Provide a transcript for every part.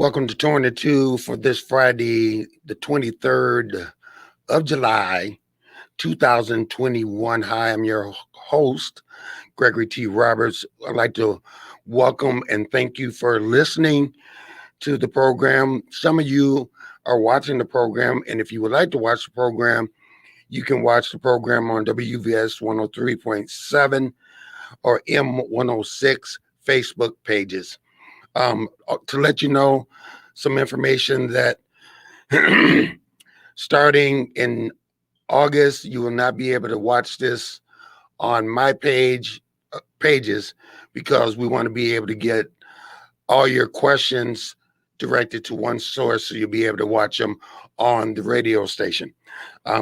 Welcome to 22 for this Friday, the 23rd of July, 2021. Hi, I'm your host, Gregory T. Roberts. I'd like to welcome and thank you for listening to the program. Some of you are watching the program, and if you would like to watch the program, you can watch the program on WVS 103.7 or M106 Facebook pages. To let you know some information that starting in August, you will not be able to watch this on my pages because we want to be able to get all your questions directed to one source, so you'll be able to watch them on the radio station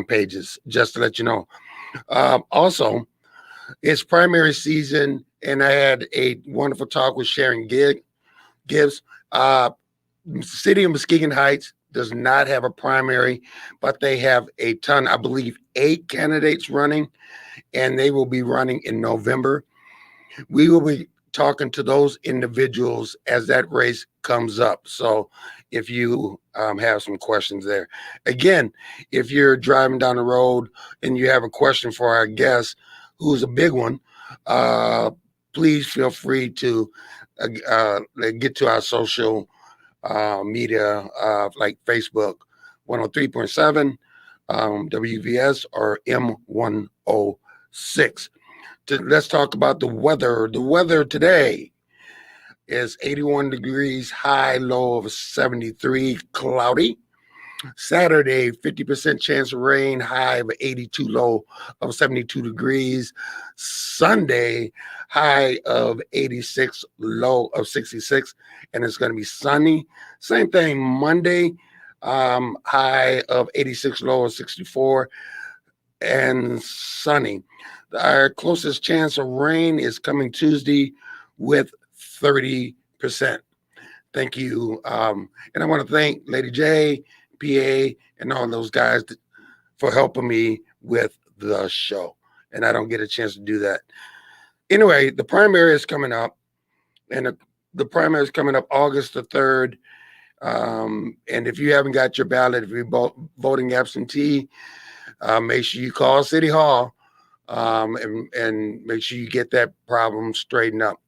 pages, just to let you know. Also, it's primary season, and I had a wonderful talk with Sharon Gibbs. City of Muskegon Heights does not have a primary, but they have a ton, I believe 8 candidates running, and they will be running in November. We will be talking to those individuals as that race comes up. So if you have some questions there. Again, if you're driving down the road and you have a question for our guest, who's a big one, please feel free to get to our social media like Facebook 103.7, WVS, or M106. Let's talk about the weather. The weather today is 81 degrees, high, low of 73, cloudy. Saturday, 50% chance of rain, high of 82, low of 72 degrees. Sunday, high of 86, low of 66, and it's going to be sunny. Same thing Monday, high of 86, low of 64, and sunny. Our closest chance of rain is coming Tuesday with 30%. Thank you. And I want to thank Lady J, PA, and all those guys for helping me with the show. And I don't get a chance to do that. Anyway, the primary is coming up, and the primary is coming up August the 3rd. And if you haven't got your ballot, if you're voting absentee, make sure you call City Hall and make sure you get that problem straightened up.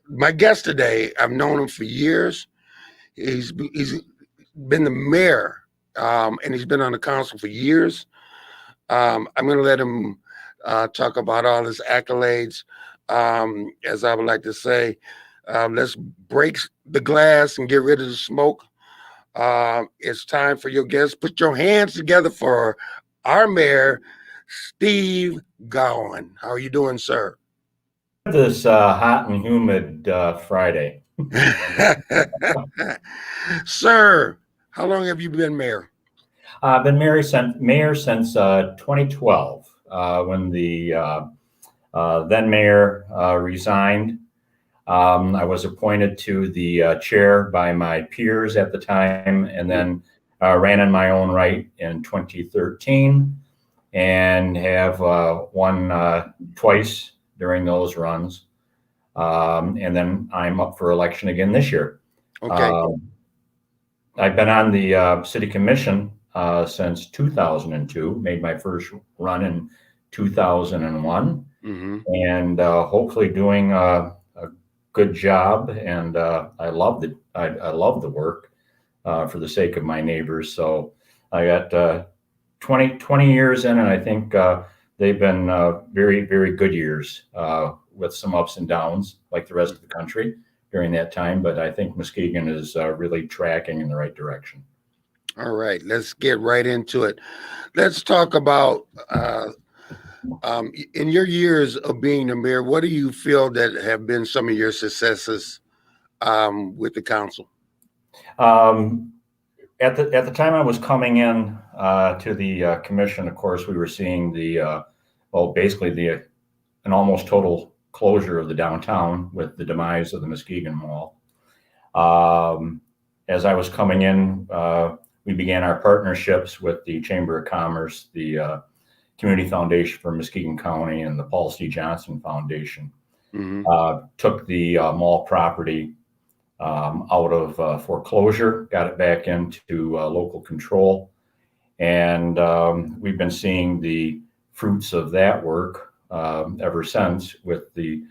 My guest today, I've known him for years. He's been the mayor, and he's been on the council for years. I'm going to let him talk about all his accolades. As I would like to say, let's break the glass and get rid of the smoke. It's time for your guests. Put your hands together for our mayor, Steve Gowan. How are you doing, sir? This hot and humid Friday. Sir, how long have you been mayor? I've been mayor since 2012, when the then mayor resigned. I was appointed to the chair by my peers at the time, and then ran in my own right in 2013, and have won twice during those runs. And then I'm up for election again this year. Okay. I've been on the city commission since 2002, made my first run in 2001, and hopefully doing a good job. And I love the work for the sake of my neighbors. So I got 20 years in, and I think they've been very, very good years with some ups and downs like the rest of the country during that time. But I think Muskegon is really tracking in the right direction. All right, let's get right into it. Let's talk about in your years of being the mayor, what do you feel that have been some of your successes with the council? At the time I was coming in to the commission, of course, we were seeing basically an almost total closure of the downtown with the demise of the Muskegon Mall. As I was coming in, we began our partnerships with the Chamber of Commerce, the Community Foundation for Muskegon County, and the Paul C. Johnson Foundation. Took the mall property out of foreclosure, got it back into local control. And we've been seeing the fruits of that work ever since with the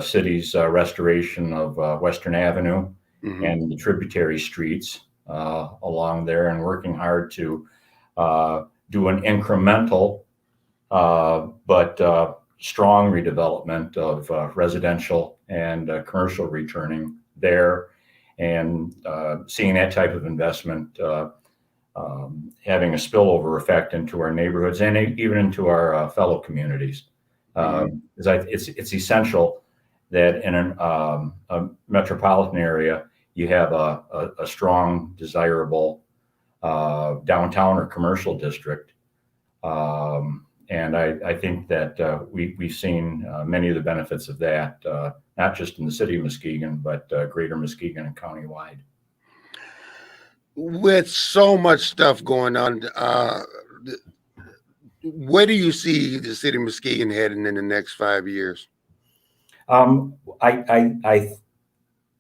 city's restoration of Western Avenue and the tributary streets along there, and working hard to do an incremental but strong redevelopment of residential and commercial returning there, and seeing that type of investment having a spillover effect into our neighborhoods and even into our fellow communities. It's essential that in a metropolitan area, you have a strong, desirable downtown or commercial district. And I think that we've seen many of the benefits of that, not just in the city of Muskegon, but greater Muskegon and countywide. With so much stuff going on, where do you see the city of Muskegon heading in the next 5 years? I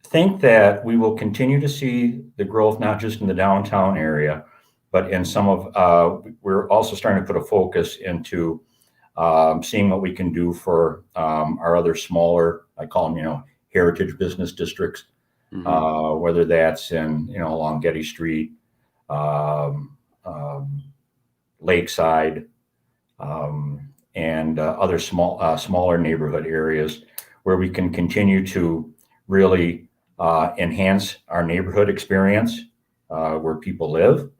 think that we will continue to see the growth, not just in the downtown area, but in some of, we're also starting to put a focus into seeing what we can do for our other smaller, I call them, heritage business districts, whether that's in, along Getty Street, Lakeside, and other smaller neighborhood areas where we can continue to really enhance our neighborhood experience where people live,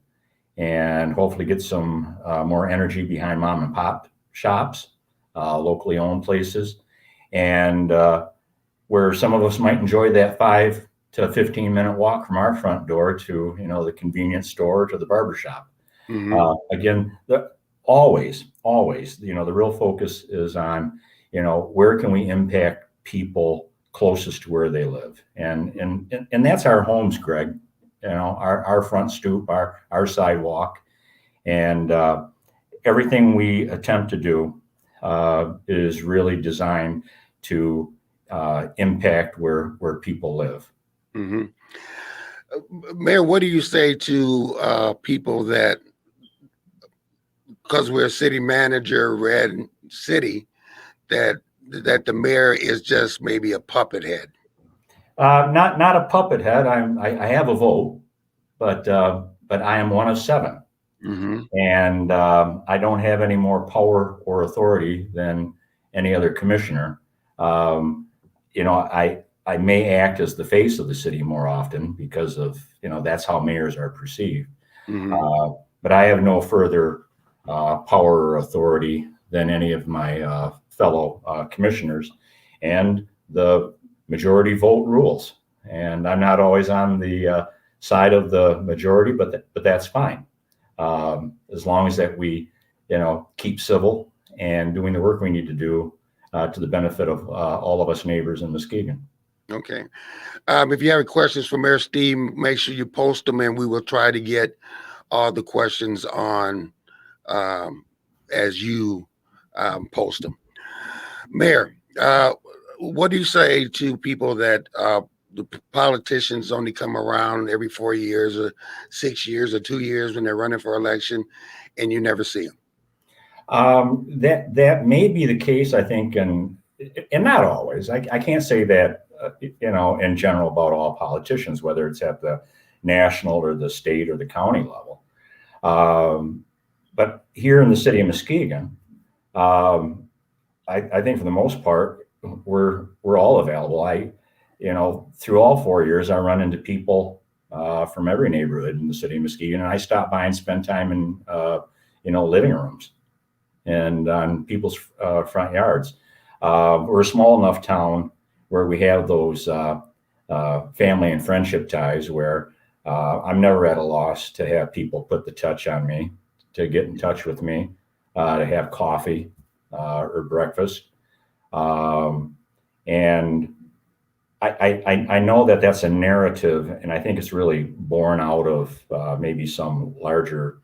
and hopefully get some more energy behind mom and pop shops, locally owned places, and where some of us might enjoy that 5 to 15-minute walk from our front door to, the convenience store, to the barber shop. Again, always, the real focus is on, where can we impact people closest to where they live, and that's our homes, Greg. Our front stoop, our sidewalk, and everything we attempt to do is really designed to impact where people live. Mayor, what do you say to people that, because we're a city manager ran city, that the mayor is just maybe a puppet head? Not a puppet head. I have a vote, but I am one of 7, and I don't have any more power or authority than any other commissioner. I may act as the face of the city more often because of, that's how mayors are perceived. But I have no further power or authority than any of my fellow commissioners, and the majority vote rules. And I'm not always on the side of the majority, but that's fine. As long as that we, keep civil and doing the work we need to do to the benefit of all of us neighbors in Muskegon. Okay. If you have any questions for Mayor Steve, make sure you post them, and we will try to get all the questions on as you post them. Mayor, what do you say to people that the politicians only come around every 4 years or 6 years or 2 years when they're running for election, and you never see them? That may be the case, I think, and not always. I can't say that, in general about all politicians, whether it's at the national or the state or the county level. But here in the city of Muskegon, I think for the most part, we're all available. Through all 4 years, I run into people from every neighborhood in the city of Muskegon, and I stop by and spend time in, living rooms and on people's front yards. We're a small enough town where we have those family and friendship ties where I'm never at a loss to have people put the touch on me, to get in touch with me, to have coffee or breakfast. And I know that that's a narrative, and I think it's really born out of maybe some larger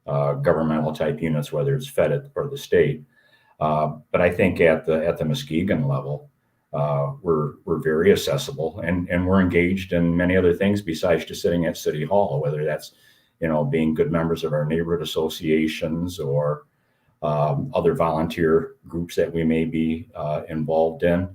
governmental type units, whether it's Fed or the state. But I think at the Muskegon level, we're very accessible, and we're engaged in many other things besides just sitting at City Hall, whether that's, being good members of our neighborhood associations or other volunteer groups that we may be involved in.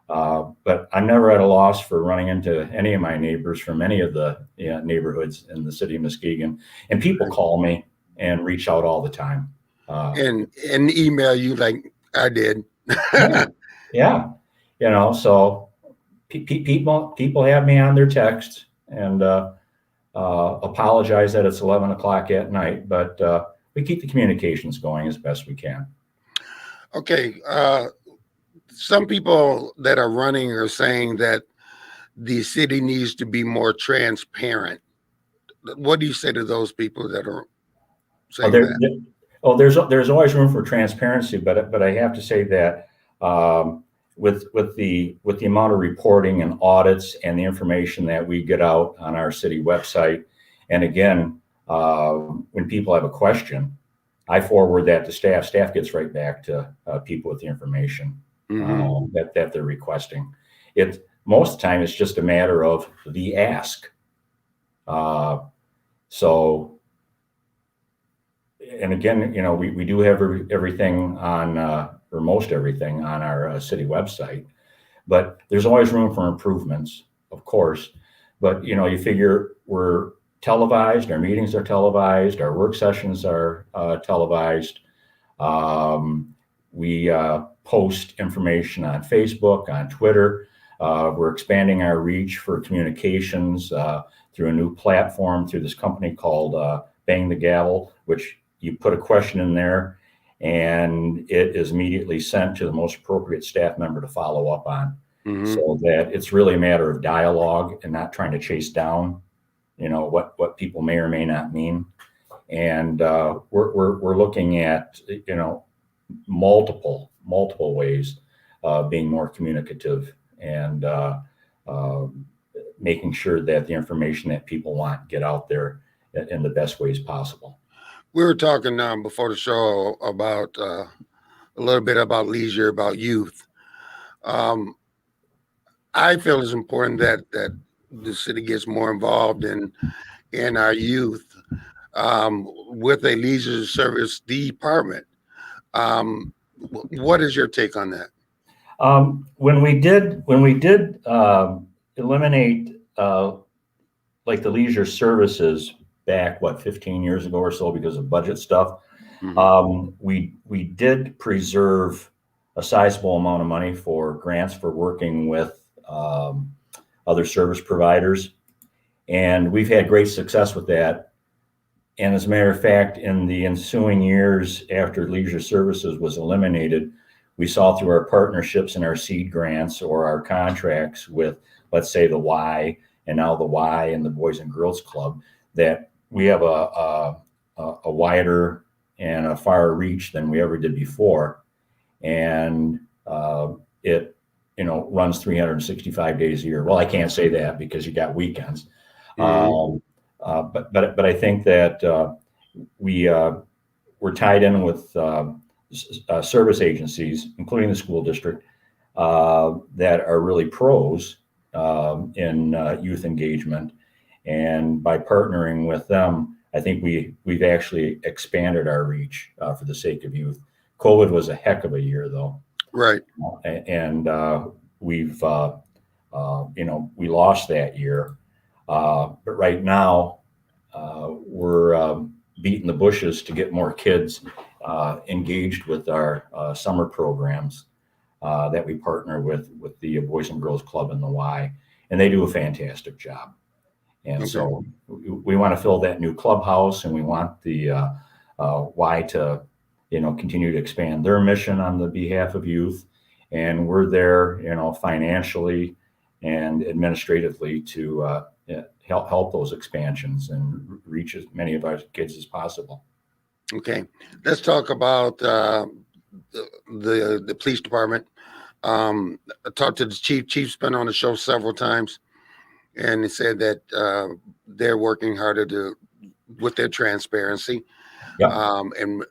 But I'm never at a loss for running into any of my neighbors from any of the neighborhoods in the city of Muskegon. And people call me and reach out all the time. and email you like I did. Yeah. So people have me on their text and apologize that it's 11 o'clock at night, but we keep the communications going as best we can. Okay. Some people that are running are saying that the city needs to be more transparent. What do you say to those people that are saying that? There's always room for transparency, but I have to say that with the amount of reporting and audits and the information that we get out on our city website, and again, when people have a question, I forward that to staff. Staff gets right back to people with the information that they're requesting. Most of the time it's just a matter of the ask. So, and again, we do have everything on, or most everything on our city website, but there's always room for improvements, of course. But, you figure we're televised, our meetings are televised, our work sessions are televised. We post information on Facebook, on Twitter. We're expanding our reach for communications through a new platform through this company called Bang the Gavel, which you put a question in there and it is immediately sent to the most appropriate staff member to follow up on. So that it's really a matter of dialogue and not trying to chase down, what people may or may not mean. And we're looking at, multiple ways being more communicative and making sure that the information that people want get out there in the best ways possible. We were talking before the show about a little bit about leisure, about youth. I feel it's important that the city gets more involved in our youth with a leisure service department. What is your take on that? When we did eliminate like the leisure services back 15 years ago or so because of budget stuff, we did preserve a sizable amount of money for grants for working with other service providers, and we've had great success with that. And as a matter of fact, in the ensuing years after leisure services was eliminated, we saw through our partnerships and our seed grants or our contracts with, let's say, the Y and now the Y and the Boys and Girls Club, that we have a wider and a far reach than we ever did before. And it runs 365 days a year. Well, I can't say that because you got weekends. But I think that we're tied in with service agencies, including the school district, that are really pros in youth engagement. And by partnering with them, I think we've actually expanded our reach for the sake of youth. COVID was a heck of a year, though. Right. And we've we lost that year. But right now, we're beating the bushes to get more kids engaged with our summer programs that we partner with the Boys and Girls Club and the Y, and they do a fantastic job. And so we want to fill that new clubhouse, and we want the Y to continue to expand their mission on the behalf of youth, and we're there financially and administratively to help those expansions and reach as many of our kids as possible. Okay, let's talk about the police department. I talked to the chief. Chief's been on the show several times, and he said that they're working harder with their transparency. Yep. And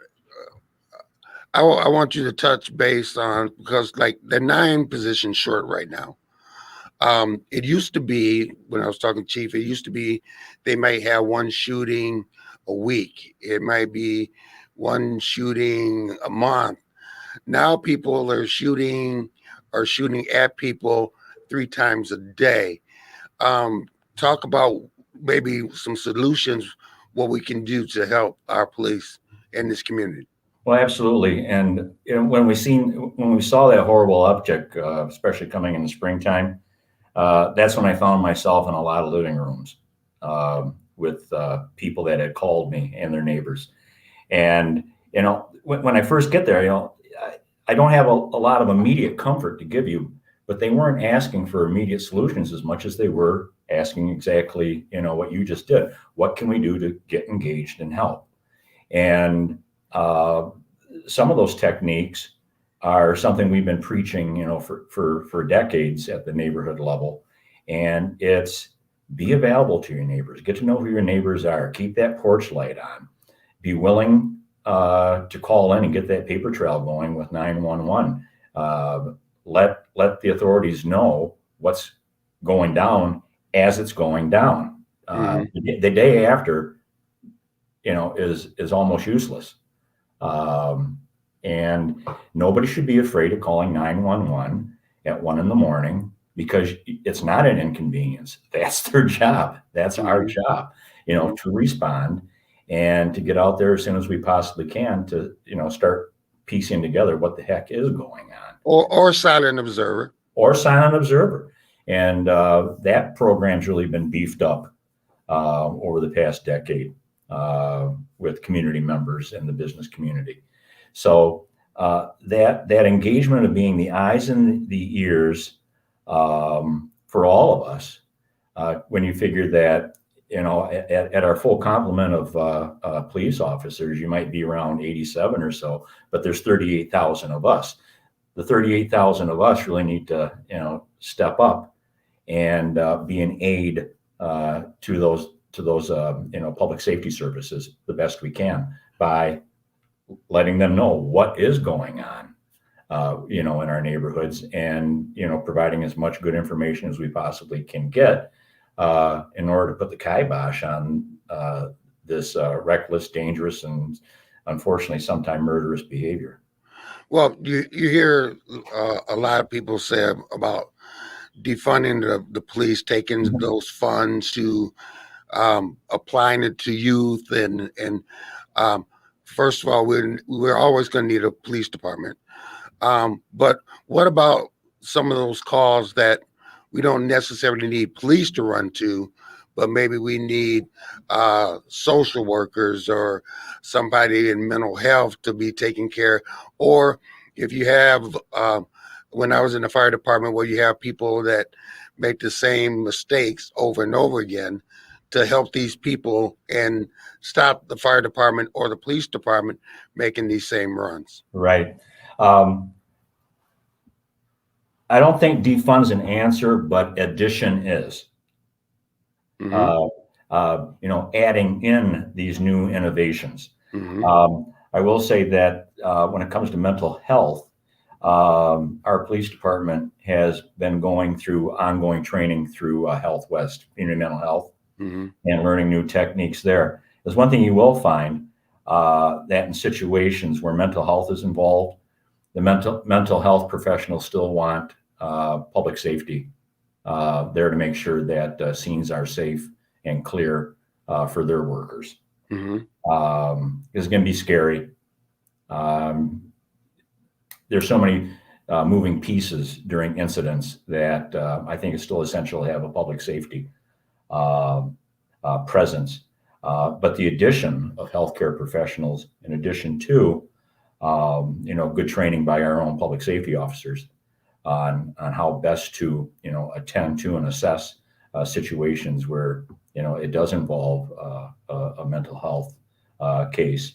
I want you to touch base on, because like they're 9 positions short right now. It used to be, when I was talking to Chief, it used to be they might have one shooting a week. It might be one shooting a month. Now people are shooting at people 3 times a day. Um, Talk about maybe some solutions, what we can do to help our police in this community. Well, absolutely. And when we saw that horrible uptick, especially coming in the springtime, that's when I found myself in a lot of living rooms with people that had called me and their neighbors. And when I first get there, I don't have a lot of immediate comfort to give you, but they weren't asking for immediate solutions as much as they were asking exactly, what you just did. What can we do to get engaged and help? And some of those techniques are something we've been preaching, for decades at the neighborhood level. And it's be available to your neighbors, get to know who your neighbors are, keep that porch light on, be willing to call in and get that paper trail going with 911. Let the authorities know what's going down as it's going down. The day after, is almost useless. And nobody should be afraid of calling 911 at 1 a.m, because it's not an inconvenience. That's their job. That's our job, to respond and to get out there as soon as we possibly can to, start piecing together what the heck is going on. Or silent observer. Or silent observer. And that program's really been beefed up over the past decade with community members and the business community. So that engagement of being the eyes and the ears for all of us, when you figure that, at our full complement of police officers, you might be around 87 or so, but there's 38,000 of us. The 38,000 of us really need to, step up and be an aid to those public safety services the best we can by letting them know what is going on, in our neighborhoods, and, providing as much good information as we possibly can get in order to put the kibosh on this reckless, dangerous, and unfortunately sometimes murderous behavior. Well, you hear a lot of people say about defunding the police, taking those funds to applying it to youth, and first of all, we're always going to need a police department. But what about some of those calls that we don't necessarily need police to run to, but maybe we need social workers or somebody in mental health to be taken care? Or if you have, when I was in the fire department, where you have people that make the same mistakes over and over again, to help these people and stop the fire department or the police department making these same runs. Right. I don't think defund's an answer, but addition is. Adding in these new innovations. I will say that when it comes to mental health, our police department has been going through ongoing training through Health West, Community Mental Health, and learning new techniques there. There's one thing you will find, that in situations where mental health is involved, the mental health professionals still want public safety there to make sure that scenes are safe and clear for their workers. It's going to be scary. There's so many moving pieces during incidents that I think it's still essential to have a public safety presence. But the addition of healthcare professionals, in addition to good training by our own public safety officers on how best to attend to and assess situations where it does involve a mental health case.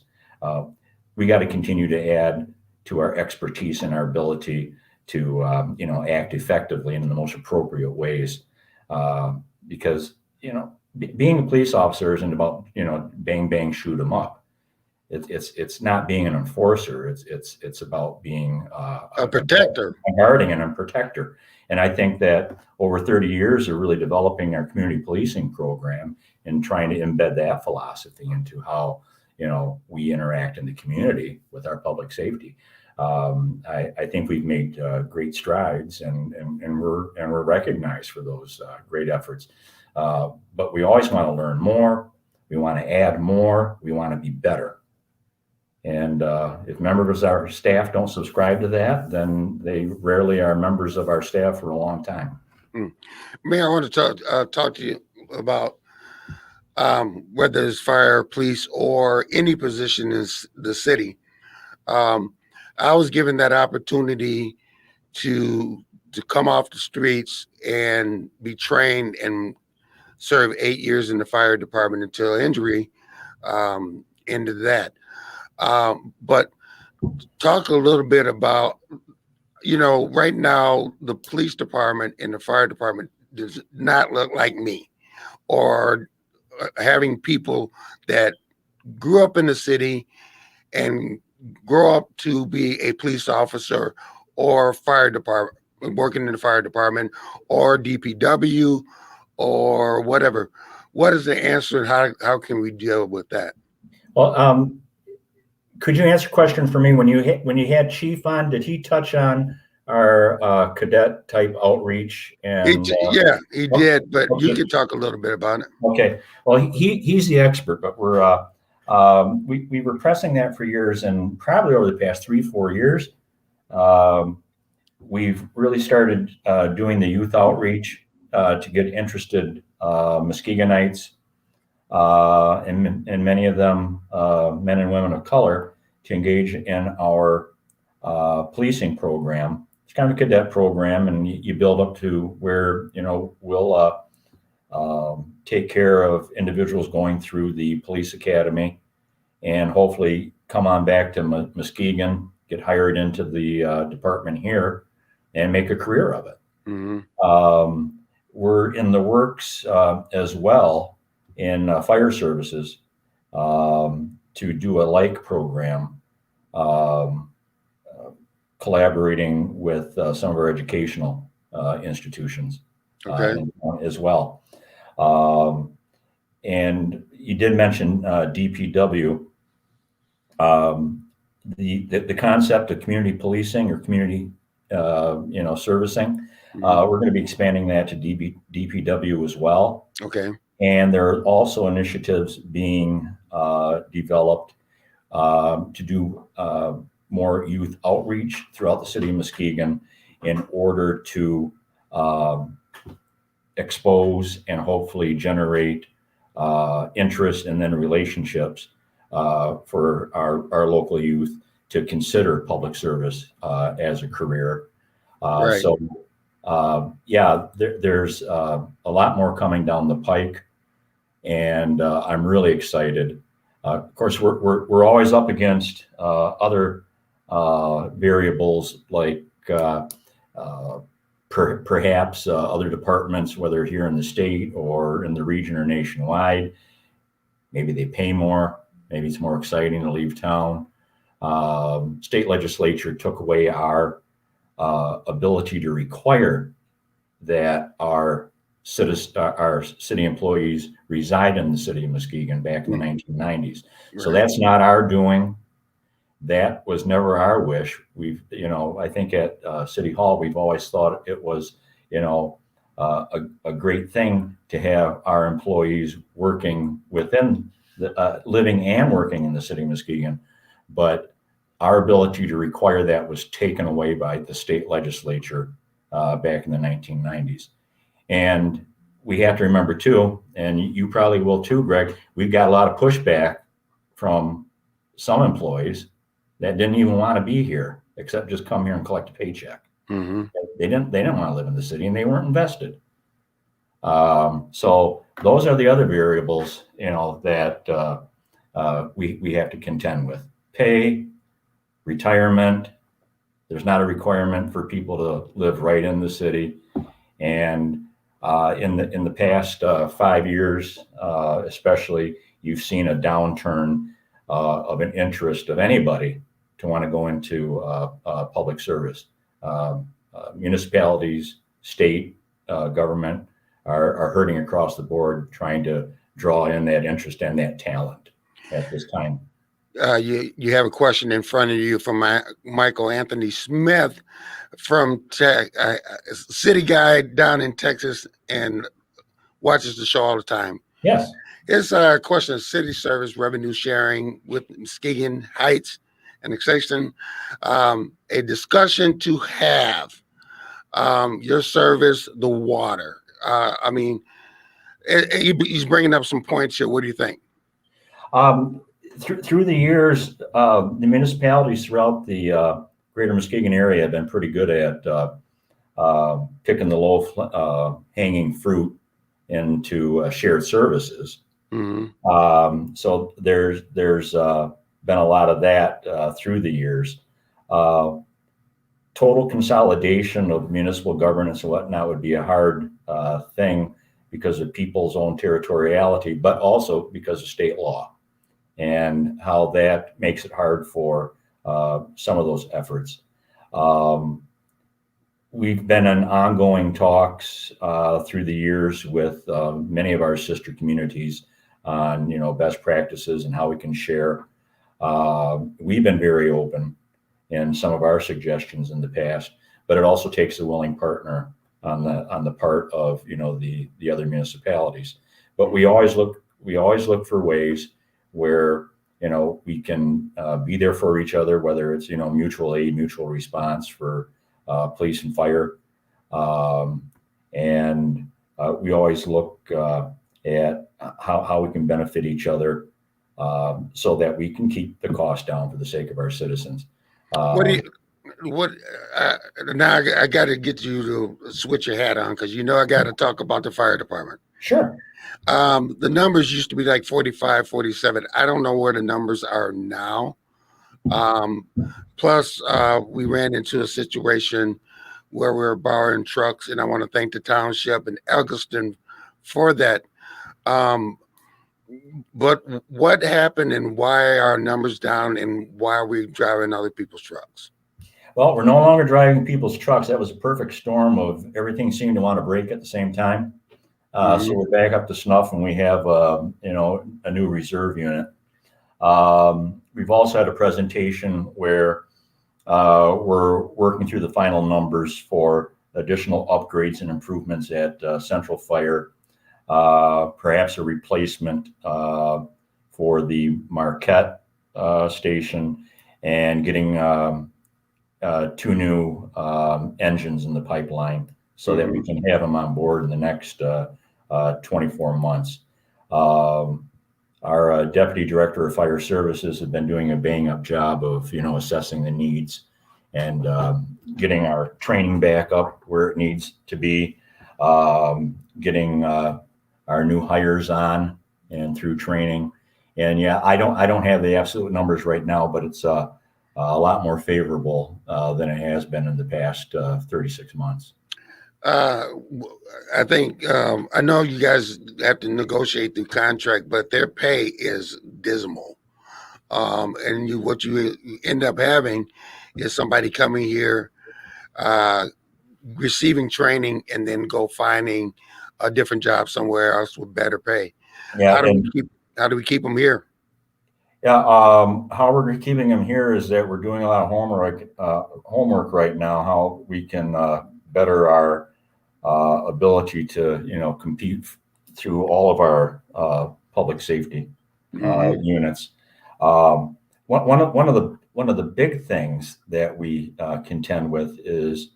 We got to continue to add to our expertise and our ability to act effectively and in the most appropriate ways, because being a police officer isn't about bang bang shoot 'em up. it's not being an enforcer. It's about being A protector. a guardian and a protector. And I think that over 30 years of really developing our community policing program and trying to embed that philosophy into how, we interact in the community with our public safety. I think we've made great strides, and we're recognized for those great efforts. But we always want to learn more. We want to add more. We want to be better. And if members of our staff don't subscribe to that, then they rarely are members of our staff for a long time. Mayor, I want to talk to you about whether it's fire, police, or any position in the city. I was given that opportunity to come off the streets and be trained and serve 8 years in the fire department until injury into that. But talk a little bit about, right now, the police department and the fire department does not look like me, or having people that grew up in the city and grow up to be a police officer or fire department, working in the fire department or DPW or whatever. What is the answer? How can we deal with that? Well, could you answer a question for me? When you had Chief on, did he touch on our cadet type outreach? And he did, but okay. You can talk a little bit about it. Okay. Well, he's the expert, but we were pressing that for years, and probably over the past 3-4 years, we've really started doing the youth outreach to get interested Muskegonites, and many of them men and women of color, to engage in our policing program. It's kind of a cadet program, and you build up to where we'll take care of individuals going through the police academy, and hopefully come on back to Muskegon, get hired into the department here, and make a career of it. Mm-hmm. We're in the works as well in fire services to do a like program, collaborating with some of our educational institutions as well. And you did mention DPW. The concept of community policing or community servicing, we're going to be expanding that to DPW as well. Okay. And there are also initiatives being developed to do more youth outreach throughout the city of Muskegon in order to expose and hopefully generate interest and then relationships for our local youth to consider public service as a career. Right. So there's a lot more coming down the pike, and I'm really excited. Of course, we're always up against other variables like perhaps other departments, whether here in the state or in the region or nationwide. Maybe they pay more. Maybe it's more exciting to leave town. State legislature took away our ability to require that our city employees reside in the city of Muskegon back in the 1990s. Right. So that's not our doing. That was never our wish. I think at City Hall, we've always thought it was, a great thing to have our employees working within living and working in the city of Muskegon. But our ability to require that was taken away by the state legislature back in the 1990s. And we have to remember too, and you probably will too, Greg, we've got a lot of pushback from some employees that didn't even want to be here, except just come here and collect a paycheck. Mm-hmm. They didn't want to live in the city, and they weren't invested. So those are the other variables, that we have to contend with. Pay, retirement. There's not a requirement for people to live right in the city. And in the past 5 years, especially, you've seen a downturn of an interest of anybody to want to go into public service. Municipalities, state government are hurting across the board, trying to draw in that interest and that talent at this time. You have a question in front of you from Michael Anthony Smith from city guy down in Texas and watches the show all the time. Yes. His question is city service revenue sharing with Muskegon Heights and Extension. A discussion to have. Your service, the water. I mean, he's bringing up some points here. What do you think? Through the years, the municipalities throughout the greater Muskegon area have been pretty good at picking the low hanging fruit into shared services. Mm-hmm. So there's been a lot of that through the years. Total consolidation of municipal governance and whatnot would be a hard thing because of people's own territoriality, but also because of state law and how that makes it hard for some of those efforts. We've been in ongoing talks through the years with many of our sister communities on, best practices and how we can share. We've been very open in some of our suggestions in the past, but it also takes a willing partner on the part of the other municipalities. But we always look for ways where we can be there for each other, whether it's mutual aid, mutual response for police and fire, and we always look at how we can benefit each other so that we can keep the cost down for the sake of our citizens. Now I got to get you to switch your hat on because I got to talk about the fire department. Sure. The numbers used to be like 45, 47. I don't know where the numbers are now. Plus, we ran into a situation where we were borrowing trucks, and I want to thank the township and Elgiston for that. But what happened and why are numbers down and why are we driving other people's trucks? Well, we're no longer driving people's trucks. That was a perfect storm of everything seemed to want to break at the same time. So we're back up to snuff and we have, a new reserve unit. We've also had a presentation where we're working through the final numbers for additional upgrades and improvements at Central Fire. Perhaps a replacement for the Marquette station and getting 2 new engines in the pipeline so that we can have them on board in the next 24 months. Our Deputy Director of Fire Services has been doing a bang-up job of, assessing the needs and getting our training back up where it needs to be, getting our new hires on and through training. And yeah, I don't have the absolute numbers right now, but it's a lot more favorable than it has been in the past 36 months. I think I know you guys have to negotiate through contract, but their pay is dismal. And what you end up having is somebody coming here, receiving training, and then go finding a different job somewhere else with better pay. Yeah. How do we keep them here? Yeah. How we're keeping them here is that we're doing a lot of homework right now, how we can better our ability to, compete through all of our public safety units. One of the big things that we contend with is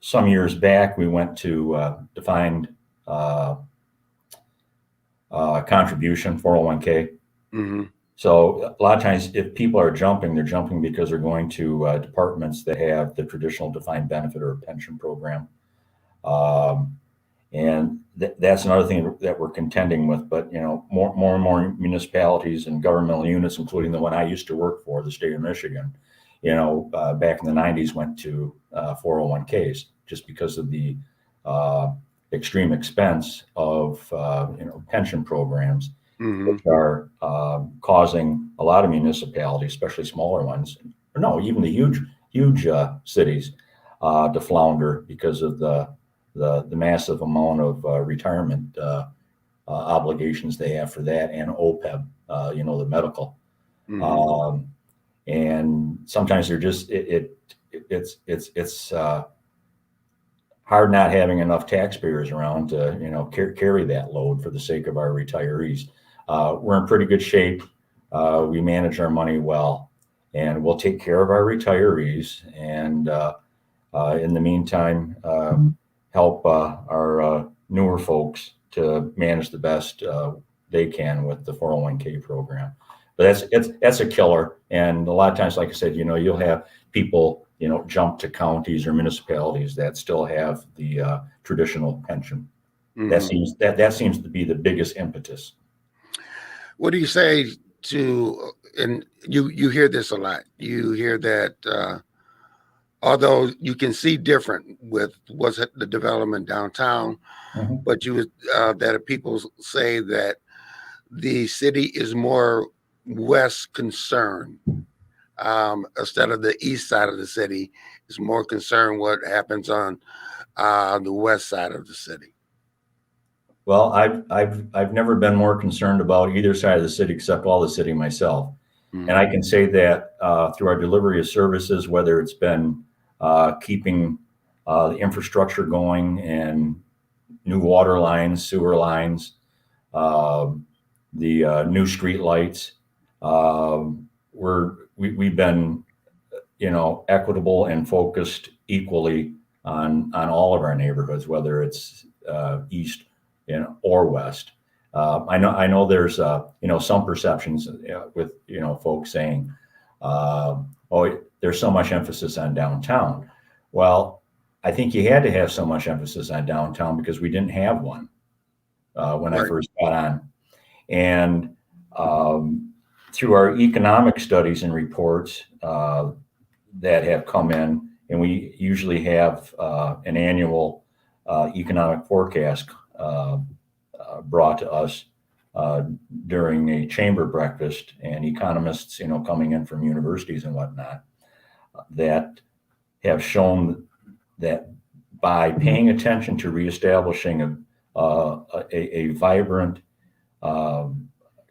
some years back we went to defined contribution 401k. Mm-hmm. So a lot of times if people are jumping, they're jumping because they're going to departments that have the traditional defined benefit or pension program. And that's another thing that we're contending with, but more and more municipalities and governmental units, including the one I used to work for, the state of Michigan, back in the 90s went to 401ks just because of the extreme expense of pension programs. Mm-hmm. which are causing a lot of municipalities, especially smaller ones, or no, even the huge cities, to flounder because of the massive amount of retirement obligations they have for that, and OPEB, the medical. Mm-hmm. And sometimes they're just it's hard not having enough taxpayers around to carry that load for the sake of our retirees. We're in pretty good shape. We manage our money well, and we'll take care of our retirees. And in the meantime, help our newer folks to manage the best they can with the 401k program. But that's a killer. And a lot of times, like I said, you'll have people jump to counties or municipalities that still have the traditional pension. Mm-hmm. That seems to be the biggest impetus. What do you say to, and you hear this a lot, you hear that although you can see different with what's the development downtown, Mm-hmm. but that people say that the city is more west concerned, instead of the east side of the city is more concerned what happens on the west side of the city. Well, I've never been more concerned about either side of the city except all the city myself. Mm-hmm. And I can say that through our delivery of services, whether it's been keeping the infrastructure going and new water lines, sewer lines, the new street lights, we've been equitable and focused equally on all of our neighborhoods, whether it's east or west. I know there's some perceptions with folks saying, oh, there's so much emphasis on downtown. Well, I think you had to have so much emphasis on downtown because we didn't have one when I first got on. And through our economic studies and reports that have come in, and we usually have an annual economic forecast brought to us during a chamber breakfast, and economists, coming in from universities and whatnot, that have shown that by paying attention to reestablishing a vibrant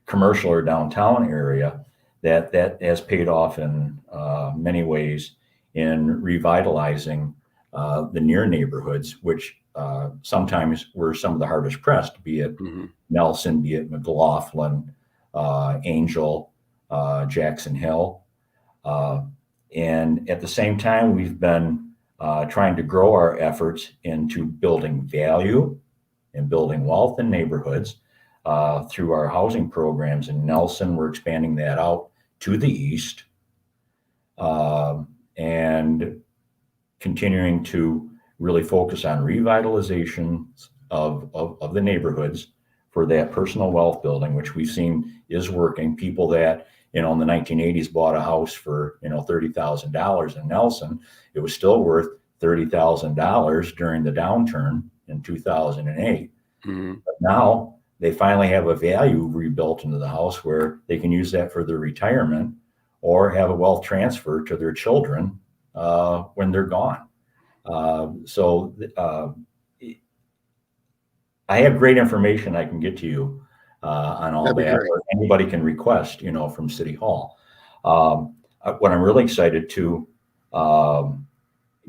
commercial or downtown area, that has paid off in many ways in revitalizing the near neighborhoods, which sometimes were some of the hardest pressed, be it Mm-hmm. Nelson, be it McLaughlin, Angel, Jackson Hill. And at the same time, we've been trying to grow our efforts into building value and building wealth in neighborhoods through our housing programs. In Nelson, we're expanding that out to the east and continuing to really focus on revitalization of the neighborhoods for that personal wealth building, which we've seen is working. People that, in the 1980s bought a house for, $30,000 in Nelson, it was still worth $30,000 during the downturn in 2008. Mm-hmm. But now they finally have a value rebuilt into the house where they can use that for their retirement or have a wealth transfer to their children when they're gone. So I have great information I can get to you on all that, or anybody can request, from City Hall. What I'm really excited to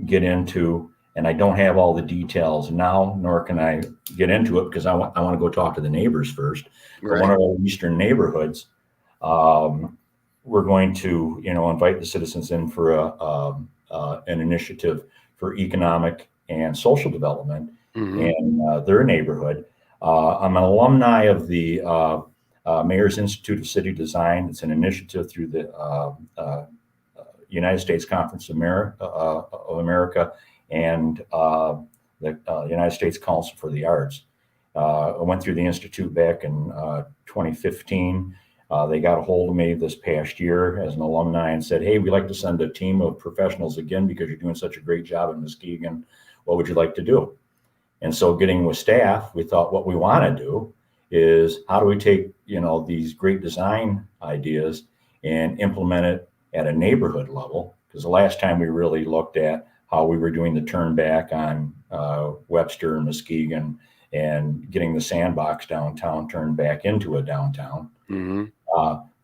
get into, and I don't have all the details now, nor can I get into it because I want to go talk to the neighbors first. Right. But one of our eastern neighborhoods, we're going to, invite the citizens in for an initiative for economic and social development Mm-hmm. in their neighborhood. I'm an alumni of the Mayor's Institute of City Design. It's an initiative through the United States Conference of America and the United States Council for the Arts. I went through the Institute back in 2015. They got a hold of me this past year as an alumni and said, hey, we'd like to send a team of professionals again because you're doing such a great job in Muskegon. What would you like to do? And so getting with staff, we thought what we want to do is how do we take, these great design ideas and implement it at a neighborhood level? Because the last time we really looked at how we were doing the turn back on Webster and Muskegon and getting the sandbox downtown turned back into a downtown. Mm-hmm.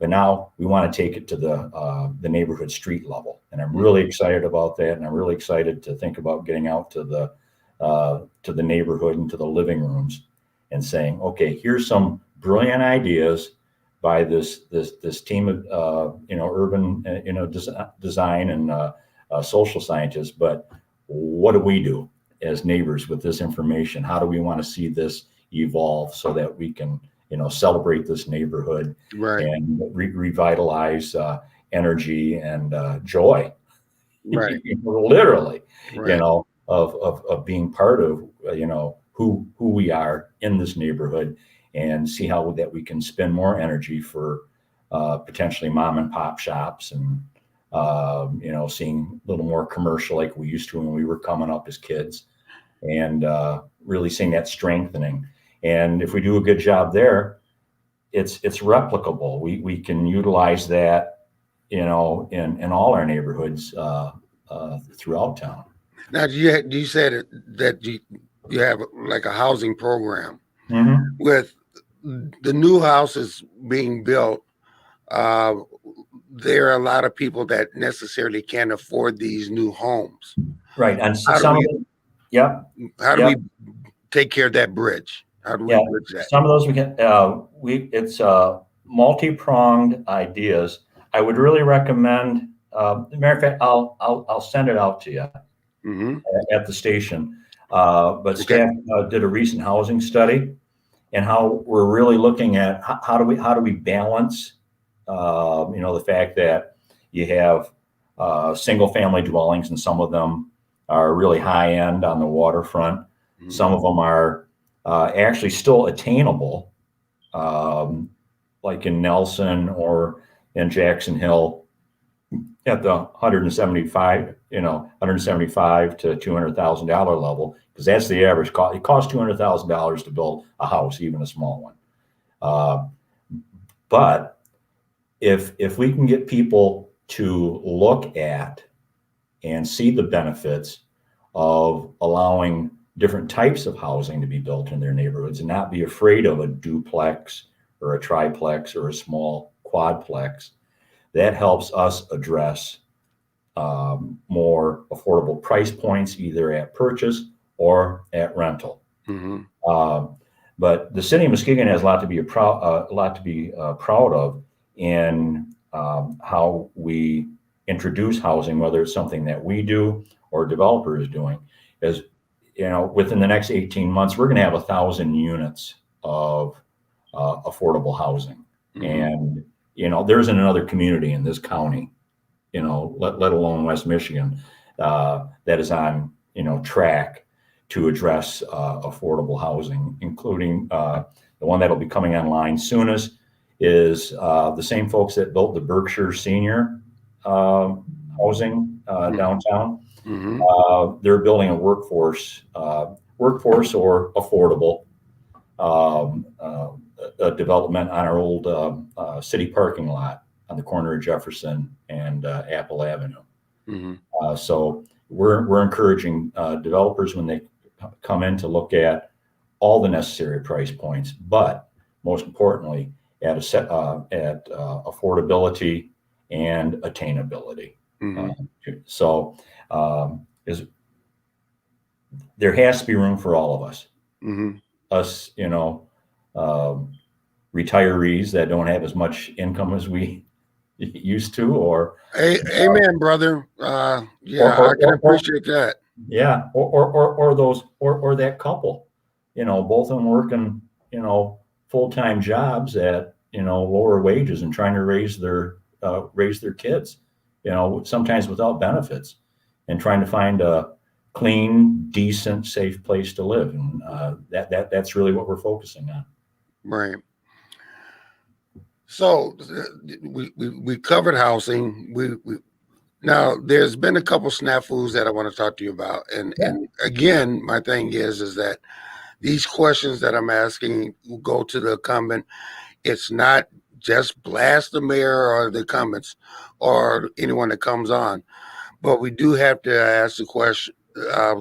But now we want to take it to the neighborhood street level, and I'm really excited about that. And I'm really excited to think about getting out to the neighborhood and to the living rooms and saying, okay, here's some brilliant ideas by this team of urban design and social scientists. But what do we do as neighbors with this information? How do we want to see this evolve so that we can celebrate this neighborhood, Right. and revitalize energy and joy, Right. literally, Right. of being part of who we are in this neighborhood, and see how that we can spend more energy for potentially mom and pop shops, and seeing a little more commercial like we used to when we were coming up as kids, and really seeing that strengthening. And if we do a good job there, it's replicable. We can utilize that, in all our neighborhoods throughout town. Now, you said that you have like a housing program Mm-hmm. with the new houses being built. There are a lot of people that necessarily can't afford these new homes. Right, and How do some we- of them, yeah, How do Yeah. we take care of that bridge? How do we Yeah. bridge that? some of those we can. It's multi-pronged ideas. I would really recommend. Matter of fact, I'll send it out to you Mm-hmm. at the station. But staff did a recent housing study, and how we're really looking at how do we balance, the fact that you have single family dwellings, and some of them are really high end on the waterfront. Mm-hmm. Some of them are actually still attainable, like in Nelson or in Jackson Hill, at the 175 to $200,000 level, because that's the average cost. It costs $200,000 to build a house, even a small one. But if we can get people to look at and see the benefits of allowing different types of housing to be built in their neighborhoods, and not be afraid of a duplex or a triplex or a small quadplex, that helps us address more affordable price points, either at purchase or at rental. Mm-hmm. But the city of Muskegon has a lot to be proud of in how we introduce housing, whether it's something that we do or a developer is doing. Because within the next 18 months, we're going to have 1,000 units of affordable housing. Mm-hmm. And there isn't another community in this county, let alone West Michigan, that is on track to address affordable housing, including the one that'll be coming online soonest is the same folks that built the Berkshire Senior housing downtown. Mm-hmm. They're building a workforce or affordable a development on our old city parking lot on the corner of Jefferson and Apple Avenue. Mm-hmm. So we're encouraging developers, when they come in, to look at all the necessary price points, but most importantly at affordability and attainability. Mm-hmm. So there has to be room for all of us. Mm-hmm. Us, retirees that don't have as much income as we used to, or amen, brother. I can appreciate that. Yeah, or those or that couple, both of them working, full-time jobs at lower wages and trying to raise their kids, sometimes without benefits, and trying to find a clean, decent, safe place to live. And that's really what we're focusing on. Right. So we covered housing. We now there's been a couple snafus that I want to talk to you about. And again, my thing is that these questions that I'm asking go to the incumbent. It's not just blast the mayor or the incumbents or anyone that comes on, but we do have to ask the question,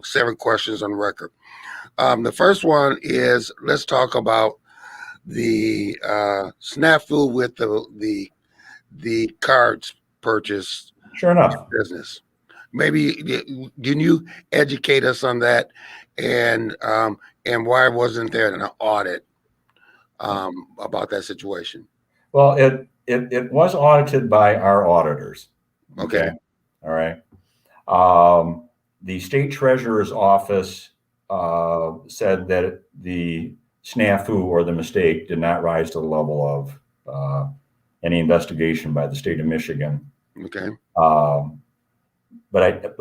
7 questions on record. The first one is, let's talk about the snafu with the cards purchase Sure enough. business. Maybe can you educate us on that, and why wasn't there an audit about that situation? Well, it was audited by our auditors. Okay. All right. The state treasurer's office said that the snafu or the mistake did not rise to the level of any investigation by the state of Michigan. Okay. But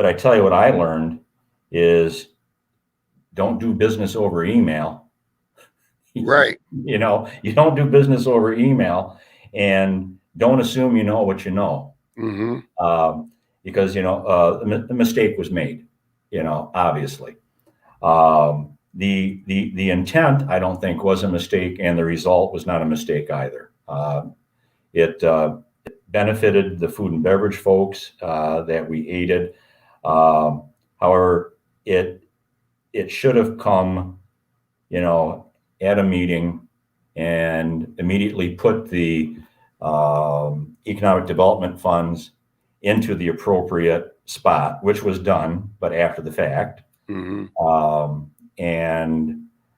I tell you what I learned is don't do business over email. Right. You know, you don't do business over email, and don't assume you know what you know. Mm-hmm. Because the mistake was made. Obviously, the intent I don't think was a mistake, and the result was not a mistake either. It benefited the food and beverage folks that we aided. However, it should have come, at a meeting and immediately put the economic development funds into the appropriate spot, which was done, but after the fact. Mm-hmm.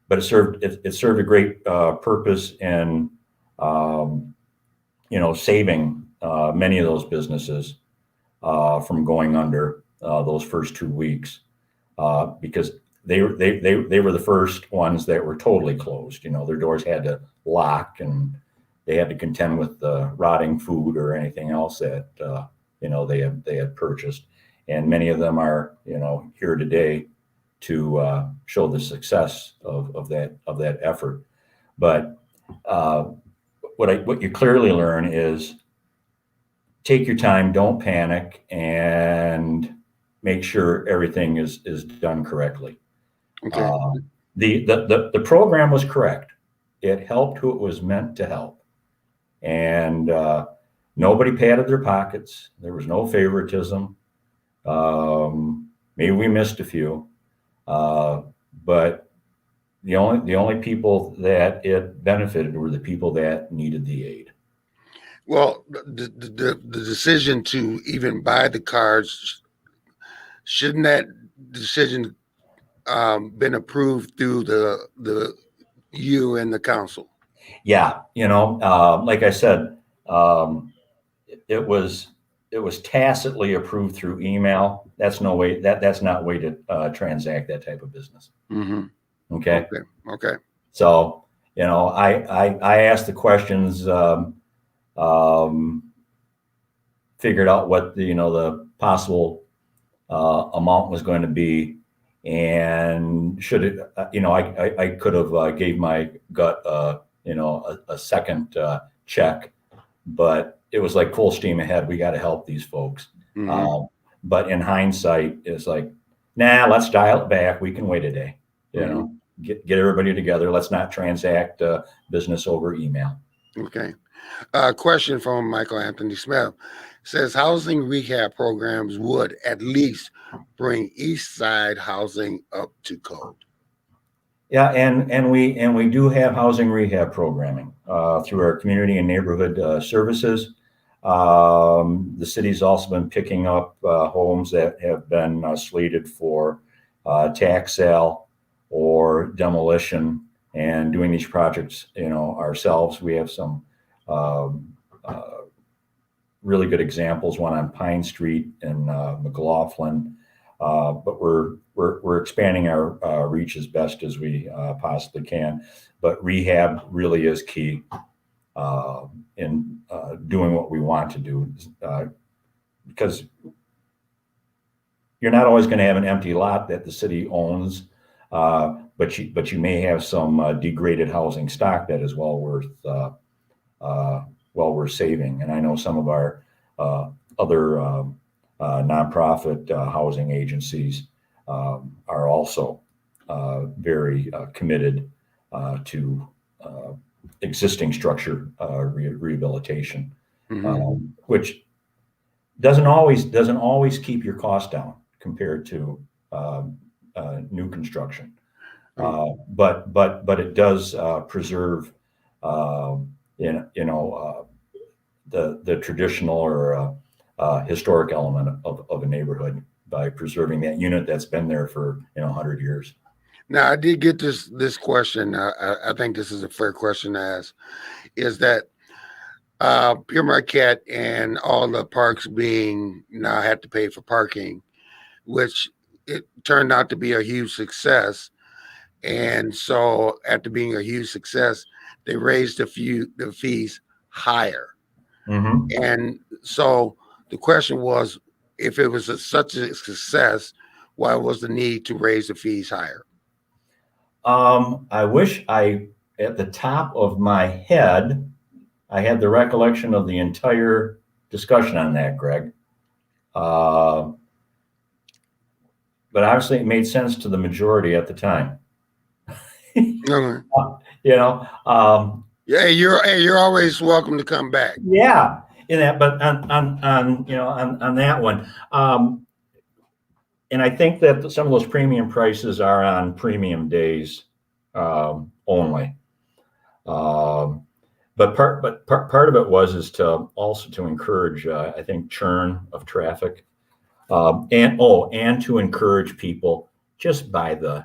But it served a great purpose in saving many of those businesses from going under those first 2 weeks because they were the first ones that were totally closed. Their doors had to lock, and they had to contend with rotting food or anything else that they had purchased. And many of them are here today to show the success of that effort. But what you clearly learn is take your time, don't panic, and make sure everything is done correctly. Okay. The program was correct. It helped who it was meant to help. And nobody padded their pockets. There was no favoritism. Maybe we missed a few, but the only people that it benefited were the people that needed the aid. Well, the decision to even buy the cards, shouldn't that decision been approved through the you and the council? Yeah, like I said, it was tacitly approved through email. That's no way. That's not a way to transact that type of business. Mm-hmm. Okay. Okay. So I asked the questions, figured out what the possible amount was going to be, and should it I could have gave my gut a second check, but it was like full steam ahead. We got to help these folks. Mm-hmm. But in hindsight, it's like, nah, let's dial it back. We can wait a day. Get everybody together. Let's not transact business over email. Okay. Question from Michael Anthony Smith says housing rehab programs would at least bring East Side housing up to code. Yeah, and we do have housing rehab programming through our community and neighborhood services. The city's also been picking up homes that have been slated for tax sale or demolition, and doing these projects ourselves. We have some really good examples, one on Pine Street in McLaughlin, but we're expanding our reach as best as we possibly can. But rehab really is key in doing what we want to do, because you're not always going to have an empty lot that the city owns, but you may have some degraded housing stock that is well worth saving. And I know some of our other nonprofit housing agencies are also very committed to existing structure rehabilitation, which doesn't always keep your cost down compared to new construction. But it does preserve, the traditional or historic element of a neighborhood by preserving that unit that's been there for 100 years. Now, I did get this question. I think this is a fair question to ask. Is that Pure Marquette and all the parks being now had to pay for parking, which it turned out to be a huge success. And so, after being a huge success, they raised the fees higher. Mm-hmm. And so, the question was, if it was such a success, why was the need to raise the fees higher? I wish at the top of my head, I had the recollection of the entire discussion on that, Greg. But obviously it made sense to the majority at the time. Yeah, you're always welcome to come back. Yeah, in that, but on that one, and I think that some of those premium prices are on premium days only. But part of it is to encourage, I think, churn of traffic, and to encourage people just buy the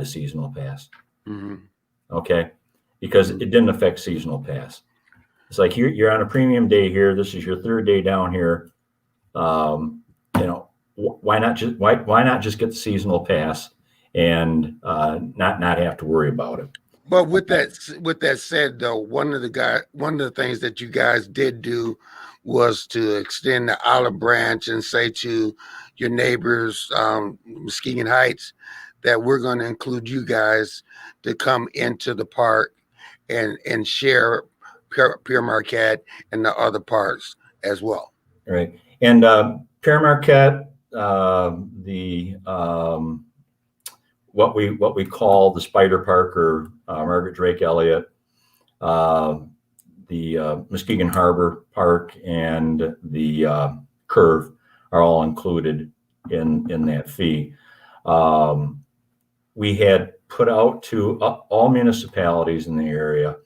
seasonal pass. Mm-hmm. Okay, because it didn't affect seasonal pass. It's like you're on a premium day here. This is your third day down here. Why not just get the seasonal pass and not have to worry about it. But with that said, though, one of the things that you guys did do was to extend the olive branch and say to your neighbors, Muskegon Heights, that we're going to include you guys to come into the park and share Pure Marquette and the other parks as well. Right. And Pure Marquette, what we call the Spider Park or Margaret Drake Elliott, the Muskegon Harbor Park, and the Curve are all included in that fee. We had put out to all municipalities in the area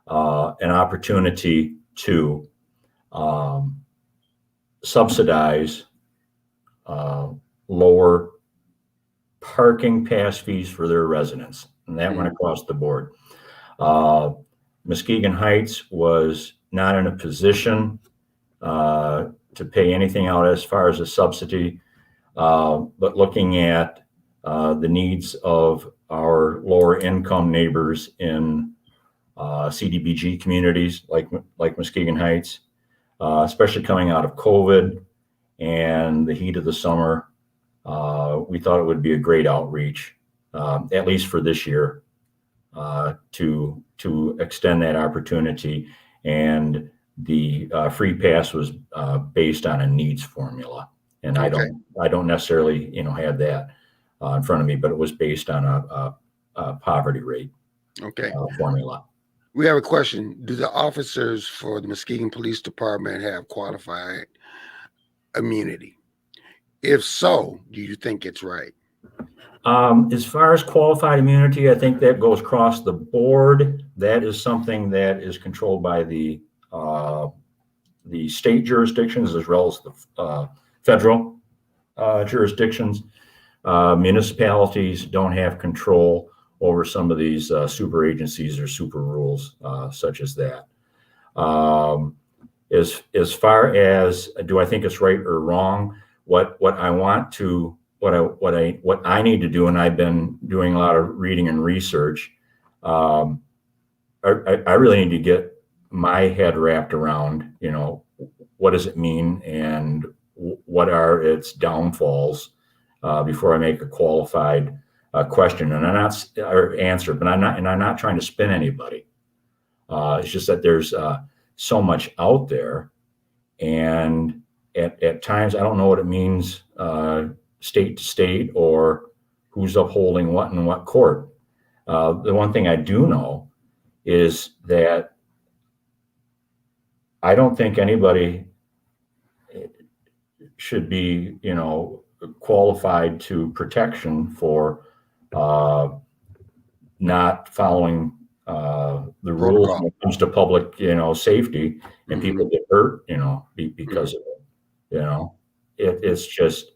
an opportunity to subsidize lower parking pass fees for their residents, and that went across the board. Muskegon Heights was not in a position to pay anything out as far as a subsidy, but looking at the needs of our lower income neighbors in CDBG communities like Muskegon Heights, especially coming out of COVID and the heat of the summer, we thought it would be a great outreach, at least for this year, to extend that opportunity. And the free pass was based on a needs formula, and okay. I don't necessarily have that in front of me, but it was based on a poverty rate formula. We have a question. Do the officers for the Muskegon Police Department have qualified immunity? If so, do you think it's right? As far as qualified immunity, I think that goes across the board. That is something that is controlled by the state jurisdictions as well as the federal jurisdictions. Municipalities don't have control over some of these super agencies or super rules such as that. As far as do I think it's right or wrong, what I need to do, and I've been doing a lot of reading and research, I really need to get my head wrapped around, what does it mean and what are its downfalls before I make a qualified question. And answer, but I'm not trying to spin anybody. It's just that there's so much out there, and at times I don't know what it means state to state or who's upholding what in what court. The one thing I do know is that I don't think anybody should be, qualified to protection for not following the rules Protocol. when it comes to public, safety, and people get hurt, because of it. It's just,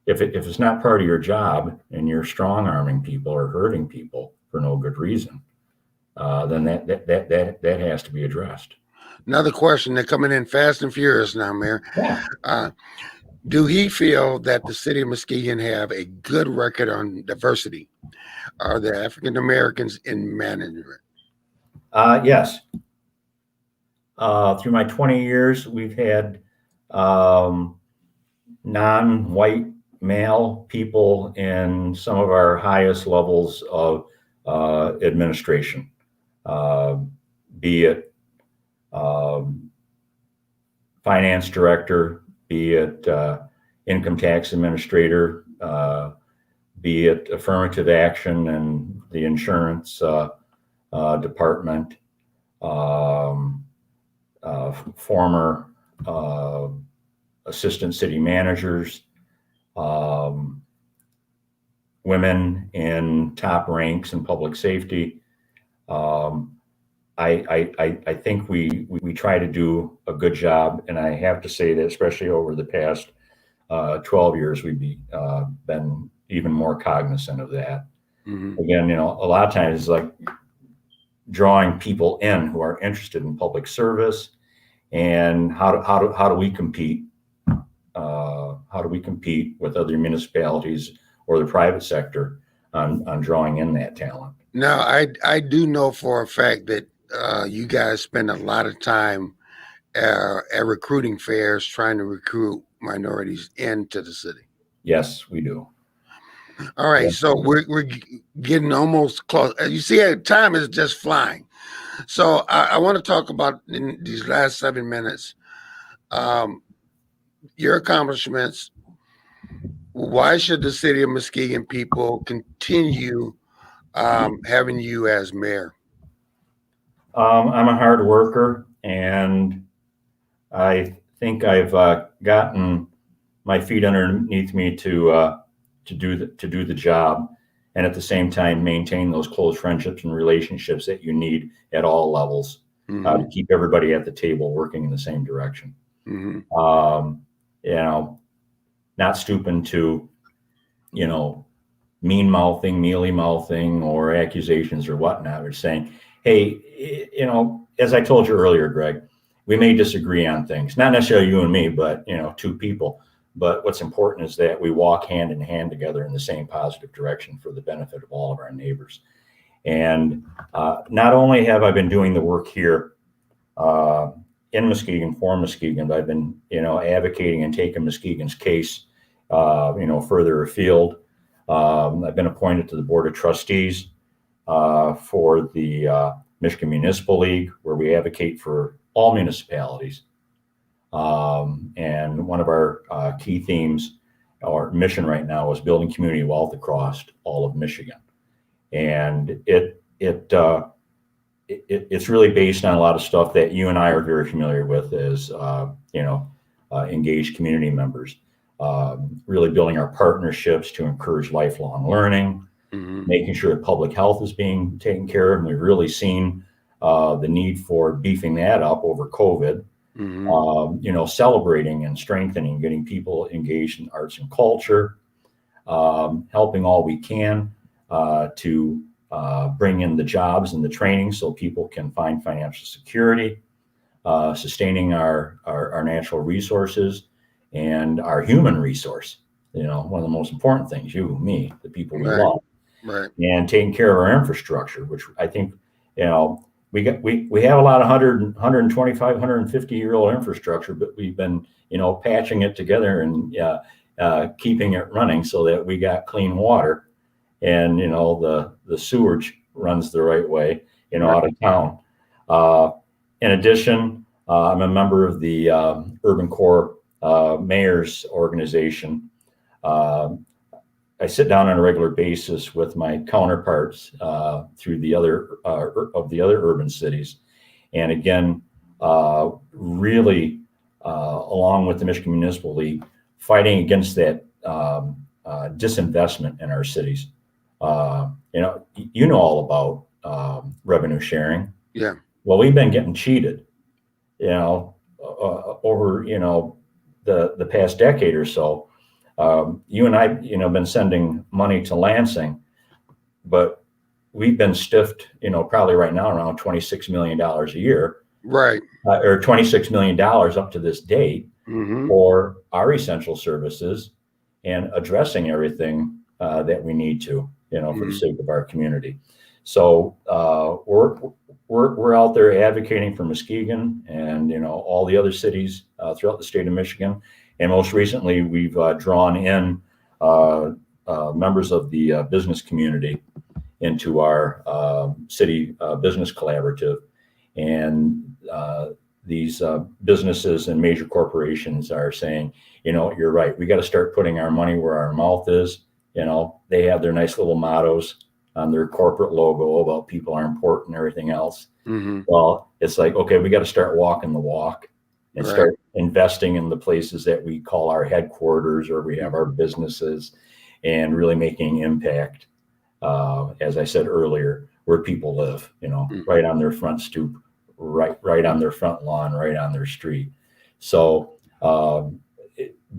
if it's not part of your job and you're strong arming people or hurting people for no good reason, then that has to be addressed. Another question, they're coming in fast and furious now, Mayor. Yeah. Do he feel that the city of Muskegon have a good record on diversity? Are there African Americans in management? Yes. Through my 20 years, we've had non-white male people in some of our highest levels of administration, be it finance director, be it income tax administrator, be it affirmative action and the insurance department, former assistant city managers, women in top ranks in public safety. I think we try to do a good job, and I have to say that especially over the past 12 years, we've been even more cognizant of that. Again, a lot of times it's like drawing people in who are interested in public service, and how do we compete? How do we compete with other municipalities or the private sector on drawing in that talent? Now, I do know for a fact that you guys spend a lot of time at recruiting fairs trying to recruit minorities into the city. Yes, we do. All right, so we're getting almost close. You see, time is just flying. So I want to talk about in these last 7 minutes your accomplishments. Why should the city of Muskegon people continue having you as mayor? I'm a hard worker, and I think I've gotten my feet underneath me to do the job, and at the same time maintain those close friendships and relationships that you need at all levels to keep everybody at the table working in the same direction. Not stooping to, mean mouthing, mealy mouthing, or accusations or whatnot, or saying, hey, as I told you earlier, Greg, we may disagree on things, not necessarily you and me, but, two people. But what's important is that we walk hand in hand together in the same positive direction for the benefit of all of our neighbors. And not only have I been doing the work here in Muskegon for Muskegon, but I've been, advocating and taking Muskegon's case, further afield. I've been appointed to the Board of Trustees for the Michigan Municipal League, where we advocate for all municipalities. And one of our key themes, our mission right now, is building community wealth across all of Michigan. And it's really based on a lot of stuff that you and I are very familiar with as, engaged community members. Really building our partnerships to encourage lifelong learning, making sure that public health is being taken care of. And we've really seen the need for beefing that up over COVID. Celebrating and strengthening, getting people engaged in arts and culture, helping all we can to bring in the jobs and the training so people can find financial security, sustaining our natural resources and our human resource. One of the most important things, you, me, the people we love, and taking care of our infrastructure, which I think, we have a lot of 100, 125, 150-year-old infrastructure, but we've been, patching it together and keeping it running so that we got clean water, and the sewage runs the right way, out of town. In addition, I'm a member of the Urban Core Mayors Organization. I sit down on a regular basis with my counterparts through the other of the other urban cities, and again, really along with the Michigan Municipal League, fighting against that disinvestment in our cities. You know all about revenue sharing. Yeah. Well, we've been getting cheated, over the past decade or so. You and I, been sending money to Lansing, but we've been stiffed, probably right now around $26 million a year, Right. or $26 million up to this date Mm-hmm. for our essential services and addressing everything that we need to, for the sake of our community. So we're out there advocating for Muskegon and all the other cities throughout the state of Michigan. And most recently, we've drawn in members of the business community into our city business collaborative. And these businesses and major corporations are saying, you're right, we got to start putting our money where our mouth is. They have their nice little mottos on their corporate logo about people are important and everything else. Mm-hmm. Well, it's like, okay, we got to start walking the walk and Right. start investing in the places that we call our headquarters or we have our businesses, and really making impact, as I said earlier, where people live, right on their front stoop, right on their front lawn, right on their street. So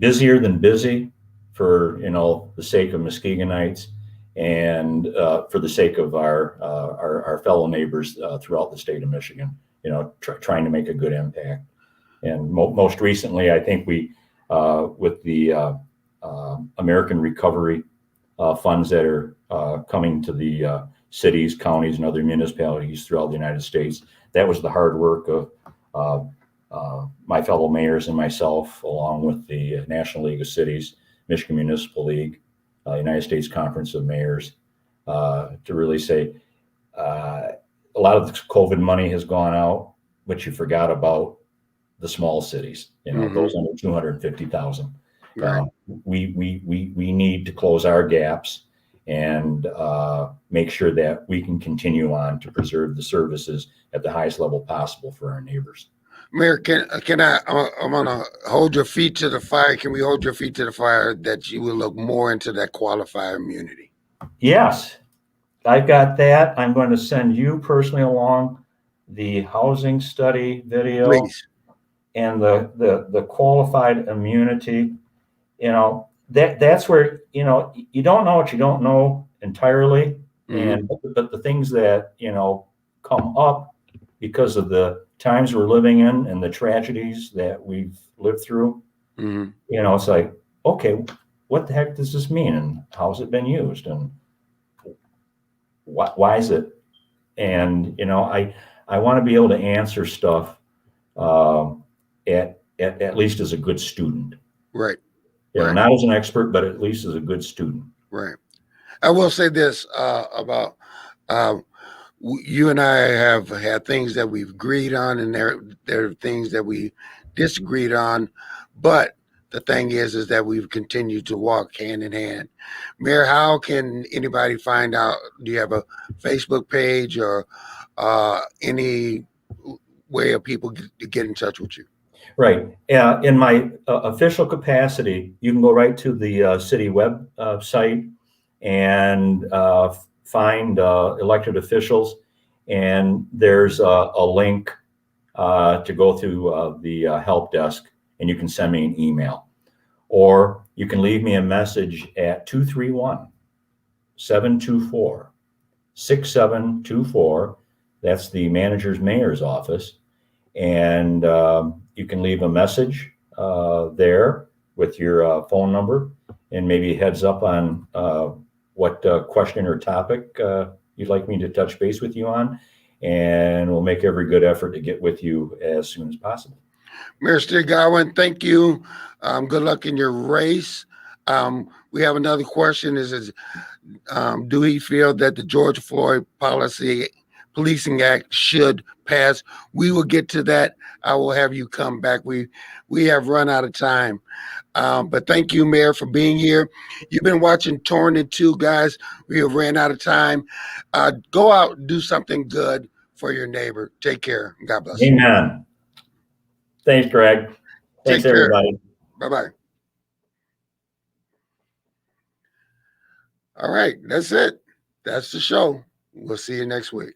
busier than busy for, the sake of Muskegonites and for the sake of our fellow neighbors throughout the state of Michigan, trying to make a good impact. And most recently, I think we, with the American Recovery funds that are coming to the cities, counties, and other municipalities throughout the United States, that was the hard work of my fellow mayors and myself, along with the National League of Cities, Michigan Municipal League, United States Conference of Mayors, to really say a lot of the COVID money has gone out, but you forgot about the small cities, those under 250,000. Right. We need to close our gaps and make sure that we can continue on to preserve the services at the highest level possible for our neighbors. Mayor, can I? I'm gonna hold your feet to the fire. Can we hold your feet to the fire that you will look more into that qualified immunity? Yes, I've got that. I'm going to send you personally along the housing study video. Please. And the qualified immunity, that's where, you don't know what you don't know entirely. Mm-hmm. But the things that, come up because of the times we're living in and the tragedies that we've lived through, Mm-hmm. it's like, okay, what the heck does this mean? And how's it been used? And why is it? And, I want to be able to answer stuff, at least as a good student. Right. Right. Not as an expert, but at least as a good student. Right. I will say this about you and I have had things that we've agreed on, and there are things that we disagreed on. But the thing is that we've continued to walk hand in hand. Mayor, how can anybody find out? Do you have a Facebook page or any way of people to get in touch with you? Right. In my official capacity, you can go right to the city website and find elected officials, and there's a link to go through the help desk, and you can send me an email, or you can leave me a message at 231-724-6724. That's the mayor's office, and you can leave a message there with your phone number and maybe a heads up on what question or topic you'd like me to touch base with you on, and we'll make every good effort to get with you as soon as possible. Mayor Stigall, thank you. Good luck in your race. We have another question. Do he feel that the George Floyd Policing Act should pass. We will get to that. I will have you come back. We have run out of time. But thank you, Mayor, for being here. You've been watching Torn in Two, guys. We have ran out of time. Go out and do something good for your neighbor. Take care. God bless. Amen. Thanks, Greg. Thanks, Take care. everybody. Bye-bye. All right, that's it. That's the show. We'll see you next week.